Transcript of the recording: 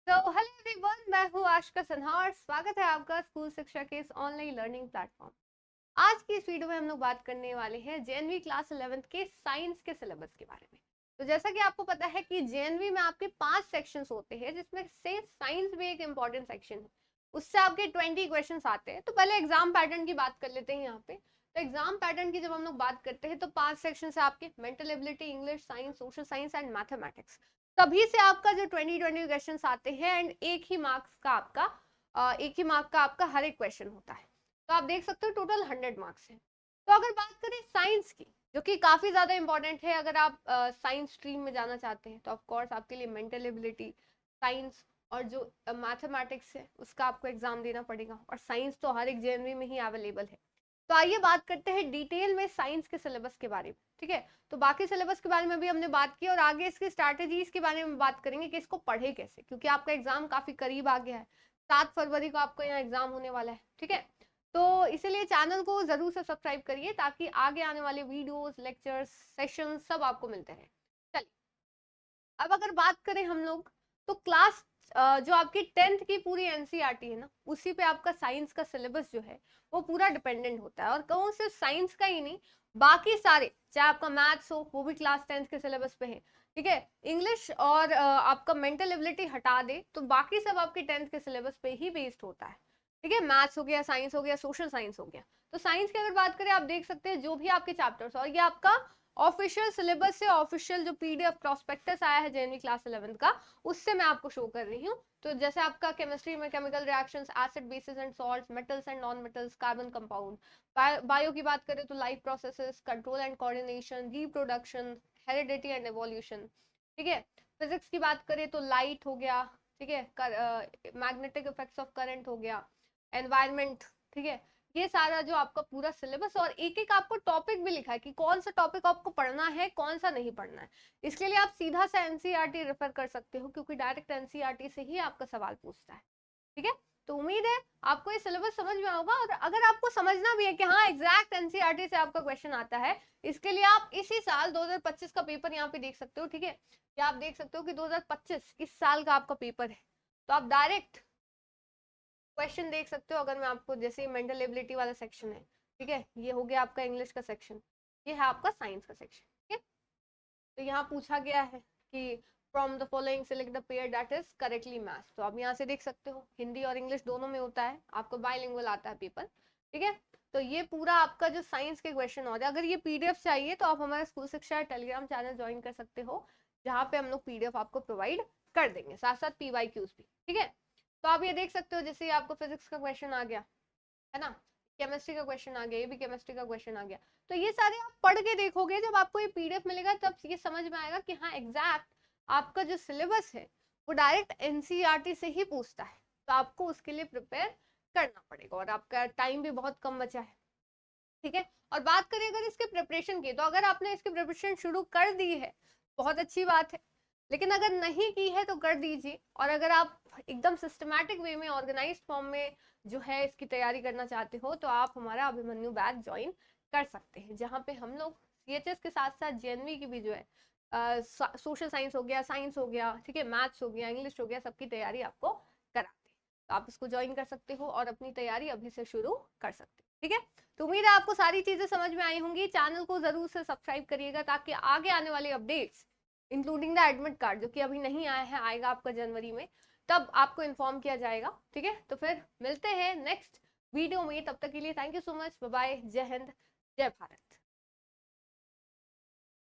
तो hello everyone, मैं हूँ आशिका सिन्हा और स्वागत है आपका स्कूल शिक्षा के इस ऑनलाइन लर्निंग प्लेटफॉर्म। आज की इस वीडियो में हम लोग बात करने वाले हैं जेएनवी क्लास 11th के साइंस के सिलेबस के बारे में। तो जैसा कि आपको पता है कि जेएनवी में आपके 5 सेक्शंस होते हैं, जिसमें से साइंस भी एक इम्पॉर्टेंट सेक्शन है। उससे आपके 20 क्वेश्चन आते हैं। तो पहले एग्जाम पैटर्न की बात कर लेते हैं यहाँ पे। तो एग्जाम पैटर्न की जब हम लोग बात करते हैं तो 5 सेक्शन है आपके: mental ability, English, science, social science and mathematics. तभी से आपका जो 20 क्वेश्चन आते हैं एंड एक ही मार्क का आपका हर एक क्वेश्चन होता है। तो आप देख सकते हो टोटल 100 मार्क्स है। तो अगर बात करें साइंस की, जो कि काफी ज्यादा इंपॉर्टेंट है, अगर आप साइंस स्ट्रीम में जाना चाहते हैं तो ऑफ कोर्स आपके लिए मेंटल एबिलिटी, साइंस और जो मैथमेटिक्स है उसका आपको एग्जाम देना पड़ेगा। और साइंस तो हर एक जेएनवी में ही अवेलेबल है। तो आइए बात करते हैं डिटेल में साइंस के सिलेबस के बारे में। ठीक है, तो बाकी सिलेबस के बारे में भी हमने बात की और आगे इसकी स्ट्रैटेजीज के बारे में बात करेंगे कि इसको पढ़े कैसे, क्योंकि आपका एग्जाम काफी करीब आ गया है। 7 फरवरी को आपको यहाँ एग्जाम होने वाला है। ठीक है, तो इसीलिए चैनल को जरूर से सब्सक्राइब करिए ताकि आगे आने वाले वीडियोस, लेक्चर्स, सेशन सब आपको मिलते रहे। चलिए, अब अगर बात करें हम लोग, तो क्लास जो आपकी 10th की पूरी एनसीईआरटी है ना, उसी पे आपका साइंस का सिलेबस जो है वो पूरा डिपेंडेंट होता है। और कहूँ सिर्फ साइंस का ही नहीं, बाकी सारे, चाहे आपका मैथ्स हो वो भी क्लास 10th के सिलेबस पे है। ठीक है, इंग्लिश और आपका मेंटल एबिलिटी हटा दे तो बाकी सब आपके 10th के सिलेबस पे ही बेस्ड होता है। ठीक है, मैथ्स हो गया, साइंस हो गया, सोशल साइंस हो गया। तो साइंस की अगर बात करें, आप देख सकते हैं जो भी आपके चैप्टर्स, और ये आपका ऑफिशियल सिलेबस से ऑफिशियल जो पीडीएफ प्रोस्पेक्टस आया है जेएनवी क्लास 11th का, उससे मैं आपको शो कर रही हूँ। तो जैसे आपका केमिस्ट्री में chemical reactions, acid basis and salts, metals and non metals, carbon compound. Bio की बात करें तो life processes, control and coordination, reproduction, heredity and evolution. ठीक है, फिजिक्स की बात करें तो लाइट हो गया। ठीक है, मैग्नेटिक इफेक्ट्स ऑफ करंट हो गया, एनवायरमेंट। ठीक है, ये सारा जो आपका पूरा सिलेबस, और एक एक आपको टॉपिक भी लिखा है कि कौन सा टॉपिक आपको पढ़ना है, कौन सा नहीं पढ़ना है। इसके लिए आप सीधा सा एनसीईआरटी रेफर कर सकते हो, क्योंकि डायरेक्ट एनसीईआरटी से ही आपका सवाल पूछता है। ठीक है, तो उम्मीद है आपको ये सिलेबस समझ में होगा। और अगर आपको समझना भी है कि हाँ एग्जैक्ट एनसीईआरटी से आपका क्वेश्चन आता है, इसके लिए आप इसी साल 2025 का पेपर यहाँ पे देख सकते हो। ठीक है, या आप देख सकते हो कि 2025 इस साल का आपका पेपर है, तो आप डायरेक्ट क्वेश्चन देख सकते हो। अगर मैं आपको, जैसे मेंटल एबिलिटी वाला सेक्शन है, ठीक है, ये हो गया आपका इंग्लिश का सेक्शन, ये है आपका साइंस का सेक्शन। ठीक है, तो यहाँ पूछा गया है कि from the following select the pair that is correctly match. तो आप यहाँ से देख सकते हो हिंदी और इंग्लिश दोनों में होता है, आपको बाइलिंगुअल आता है पेपर। ठीक है, तो ये पूरा आपका जो साइंस के क्वेश्चन हो रहा है, अगर ये पीडीएफ चाहिए तो आप हमारे स्कूल शिक्षा टेलीग्राम चैनल ज्वाइन कर सकते हो, जहाँ पे हम लोग पीडीएफ आपको प्रोवाइड कर देंगे, साथ साथ पीवाईक्यूज भी। ठीक है, तो आप ये देख सकते हो, जैसे आपको फिजिक्स का क्वेश्चन आ गया है ना, केमिस्ट्री का क्वेश्चन आ गया, ये भी केमिस्ट्री का क्वेश्चन आ गया। तो ये सारे आप पढ़ के देखोगे, जब आपको ये पीडीएफ मिलेगा तब ये समझ में आएगा कि हाँ एग्जैक्ट आपका जो सिलेबस है वो डायरेक्ट एनसीईआरटी से ही पूछता है। तो आपको उसके लिए प्रिपेयर करना पड़ेगा और आपका टाइम भी बहुत कम बचा है। ठीक है, और बात करें अगर इसके प्रिपरेशन की, तो अगर आपने इसकी प्रिपरेशन शुरू कर दी है बहुत अच्छी बात है, लेकिन अगर नहीं की है तो कर दीजिए। और अगर आप एकदम सिस्टमैटिक वे में, ऑर्गेनाइज्ड फॉर्म में जो है इसकी तैयारी करना चाहते हो, तो आप हमारा अभिमन्यु बैच ज्वाइन कर सकते हैं, जहाँ पे हम लोग सीएचएस के साथ साथ जेएनवी की भी जो है सोशल साइंस हो गया, साइंस हो गया, ठीक है, मैथ्स हो गया, इंग्लिश हो गया, सबकी तैयारी आपको कराते हैं। तो आप इसको ज्वाइन कर सकते हो और अपनी तैयारी अभी से शुरू कर सकते हो। ठीक है, तो उम्मीद है आपको सारी चीजें समझ में आई होंगी। चैनल को जरूर से सब्सक्राइब करिएगा ताकि आगे आने वाले updates, including the admit card, जो कि अभी नहीं आया है, आएगा आपका जनवरी में, तब आपको इन्फॉर्म किया जाएगा। ठीक है, तो फिर मिलते हैं नेक्स्ट वीडियो में, तब तक के लिए thank you so much, bye bye, जय हिंद, जय भारत।